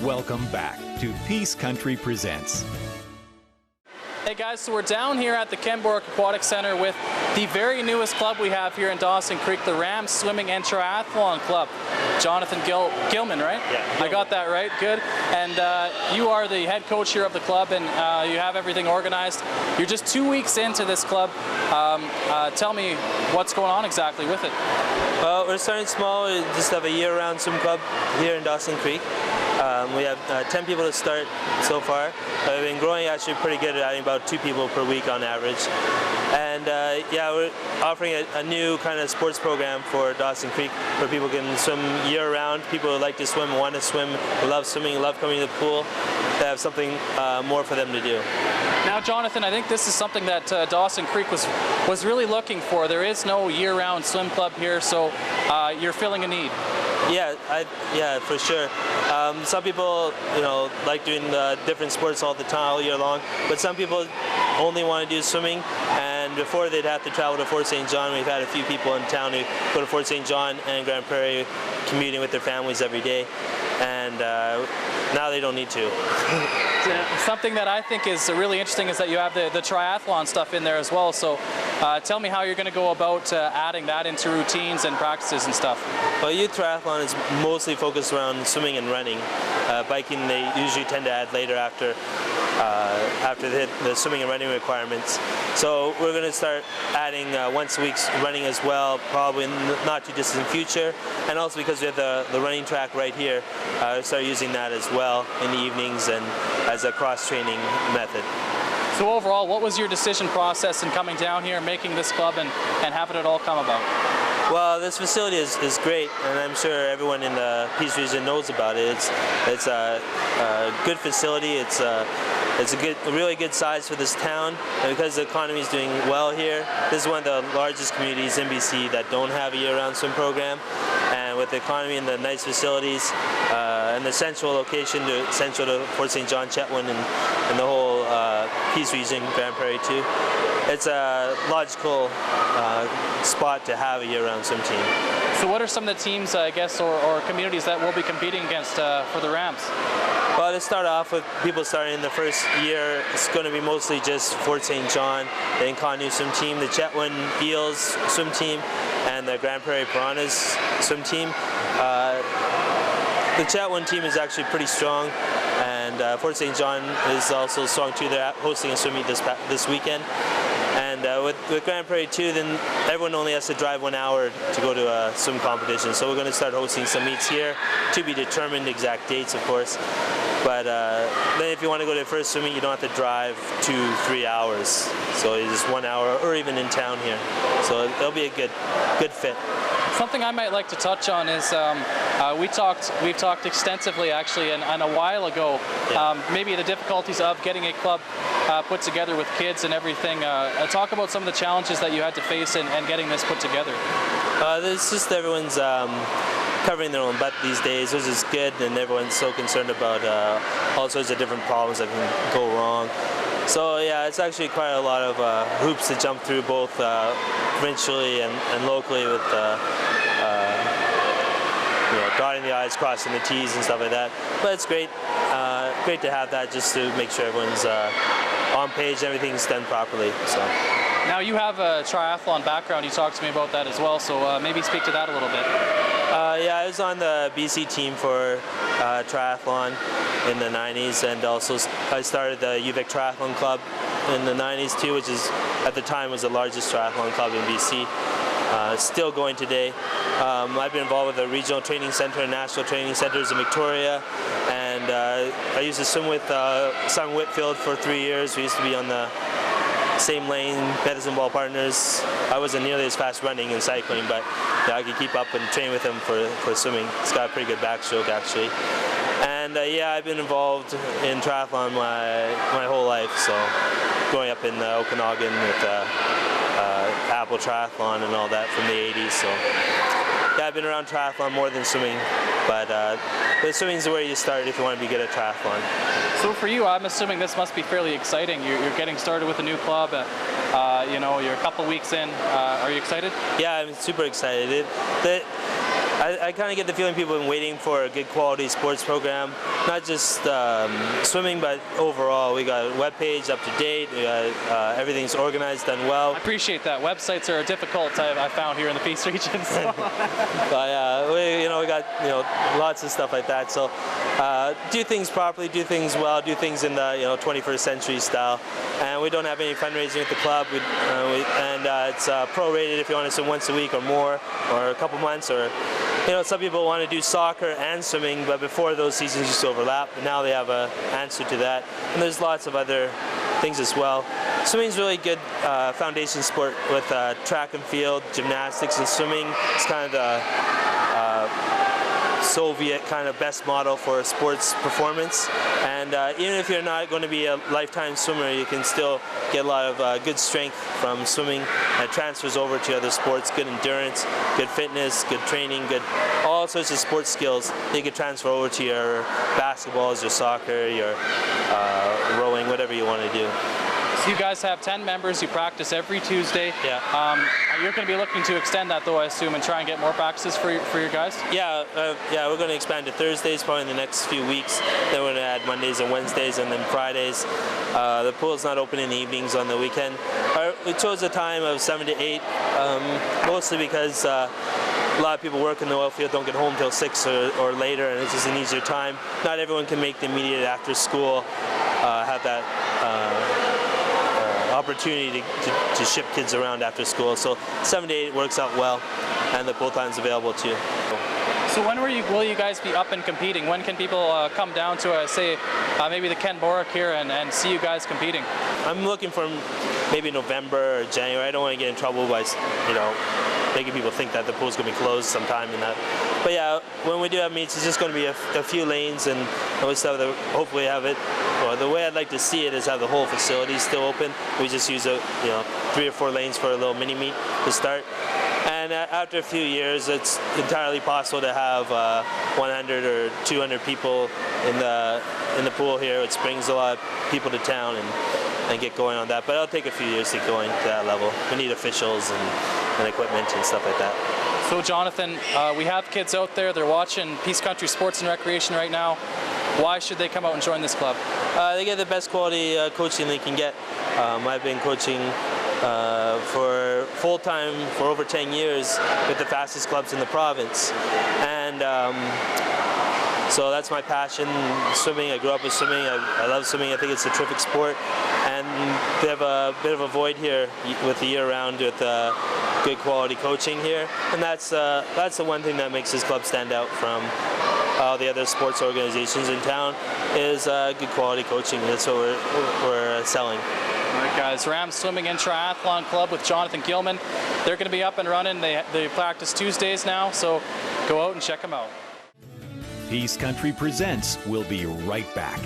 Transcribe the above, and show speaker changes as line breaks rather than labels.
Welcome back to Peace Country Presents.
Hey guys, so we're down here at the Kenborough Aquatic Center with the very newest club we have here in Dawson Creek, the RAMS Swimming and Triathlon Club. Jonathan Gilman, right?
Yeah.
I got that right, good. And you are the head coach here of the club, and you have everything organized. You're just 2 weeks into this club. Tell me what's going on exactly with it.
Well, we're starting small. We just have a year-round swim club here in Dawson Creek. We have 10 people to start so far. We've been growing actually pretty good at adding about 2 people per week on average. And yeah, we're offering a new kind of sports program for Dawson Creek where people can swim year-round. People who like to swim, want to swim, love swimming, love coming to the pool. They have something more for them to do.
Now, Jonathan, I think this is something that Dawson Creek was really looking for. There is no year-round swim club here, so you're filling a need.
Yeah, yeah, for sure. Some people, like doing different sports all the time, all year long. But some people only want to do swimming. And before they'd have to travel to Fort St. John. We've had a few people in town who go to Fort St. John and Grand Prairie, commuting with their families every day. And now they don't need to.
Something that I think is really interesting is that you have the triathlon stuff in there as well. So tell me how you're going to go about adding that into routines and practices and stuff.
Well, youth triathlon is mostly focused around swimming and running. Biking they usually tend to add later after the swimming and running requirements. So we're going to start adding once a week running as well, probably in the not too distant future. And also because we have the running track right here, start using that as well in the evenings and as a cross-training method.
So overall, what was your decision process in coming down here, making this club, and having it all come about?
Well, this facility is great, and I'm sure everyone in the Peace region knows about it. It's a good facility. It's a really good size for this town, and because the economy is doing well here, this is one of the largest communities in BC that don't have a year-round swim program. And with the economy and the nice facilities and the central location, central to Fort St. John, Chetwynd, and the whole Peace region, Grand Prairie too, it's a logical spot to have a year-round swim team.
So what are some of the teams, I guess, or communities that we'll be competing against for the RAMS?
Well, to start off with, people starting in the first year, it's going to be mostly just Fort St. John, the Inconnu swim team, the Chetwynd Eels swim team, and the Grand Prairie Piranhas swim team. The Chetwynd team is actually pretty strong, and Fort St. John is also strong too. They're hosting a swim meet this weekend. And with Grand Prairie too, then everyone only has to drive 1 hour to go to a swim competition. So we're going to start hosting some meets here, to be determined, exact dates of course. But then if you want to go to the first swim meet, you don't have to drive 2-3 hours. So it's just 1 hour, or even in town here. So it'll be a good fit.
Something I might like to touch on is we've talked extensively actually, and a while ago, maybe the difficulties of getting a club put together with kids and everything. Talk about some of the challenges that you had to face in getting this put together.
It's just everyone's covering their own butt these days, which is good, and everyone's so concerned about all sorts of different problems that can go wrong. So yeah, it's actually quite a lot of hoops to jump through, both provincially and locally, with dotting the I's, crossing the T's and stuff like that. But it's great, great to have that, just to make sure everyone's on page and everything's done properly. So.
Now you have a triathlon background. You talked to me about that as well, so maybe speak to that a little bit.
Yeah, I was on the BC team for triathlon in the 90s, and also I started the UVic Triathlon Club in the 90s too, which is at the time was the largest triathlon club in BC. Still going today. I've been involved with the regional training center and national training centers in Victoria, and I used to swim with Simon Whitfield for 3 years. We used to be on the same lane, medicine ball partners. I wasn't nearly as fast running and cycling, but I could keep up and train with him for swimming. He's got a pretty good backstroke actually. And yeah, I've been involved in triathlon my whole life. So growing up in Okanagan with Apple Triathlon and all that from the 80s. So yeah, I've been around triathlon more than swimming, but swimming's where you start if you want to be good at triathlon.
So for you, I'm assuming this must be fairly exciting. You're getting started with a new club. You're a couple weeks in. Are you excited?
Yeah, I'm super excited. I kind of get the feeling people have been waiting for a good quality sports program, not just swimming, but overall. We got a webpage up to date. We got, everything's organized, done well.
I appreciate that. Websites are difficult, I found here in the Peace region. So.
But we got lots of stuff like that. So do things properly, do things well, do things in the 21st century style. And we don't have any fundraising at the club. It's prorated if you want to swim once a week or more, or a couple months, or some people want to do soccer and swimming, but before those seasons used to overlap. But now they have an answer to that, and there's lots of other things as well. Swimming's really good foundation sport with track and field, gymnastics, and swimming. It's kind of the Soviet kind of best model for sports performance, and even if you're not going to be a lifetime swimmer, you can still get a lot of good strength from swimming, and transfers over to other sports. Good endurance, good fitness, good training, good all sorts of sports skills you can transfer over to your basketballs, your soccer, your rowing, whatever you want to do.
So you guys have 10 members, you practice every Tuesday.
Yeah.
You're going to be looking to extend that though, I assume, and try and get more practices for your guys?
Yeah, we're going to expand to Thursdays probably in the next few weeks. Then we're going to add Mondays and Wednesdays, and then Fridays. The pool's not open in the evenings on the weekend. We chose a time of 7 to 8, mostly because a lot of people work in the oil field, don't get home till 6 or later, and it's just an easier time. Not everyone can make the immediate after school, have that opportunity to ship kids around after school. So 7 to 8 works out well, and the pool time's available too.
So when will you guys be up and competing? When can people come down to, say, maybe the Ken Boric here and see you guys competing?
I'm looking for maybe November or January. I don't want to get in trouble by, making people think that the pool's going to be closed sometime in that. But yeah, when we do have meets, it's just going to be a few lanes, and we still have hopefully have it. Well, the way I'd like to see it is have the whole facility still open. We just use 3 or 4 lanes for a little mini meet to start. And after a few years, it's entirely possible to have 100 or 200 people in the pool here, which brings a lot of people to town and get going on that. But it'll take a few years to get going to that level. We need officials and equipment and stuff like that.
So Jonathan, we have kids out there, they're watching Peace Country Sports and Recreation right now. Why should they come out and join this club?
They get the best quality coaching they can get. I've been coaching for full-time for over 10 years with the fastest clubs in the province. And so that's my passion, swimming. I grew up with swimming. I love swimming. I think it's a terrific sport. And they have a bit of a void here with the year-round with good quality coaching here. And that's the one thing that makes this club stand out from all the other sports organizations in town, is good quality coaching. That's what we're selling.
All right, guys, RAMS Swimming and Triathlon Club with Jonathan Gilman. They're going to be up and running. They practice Tuesdays now, so go out and check them out.
Peace Country Presents will be right back.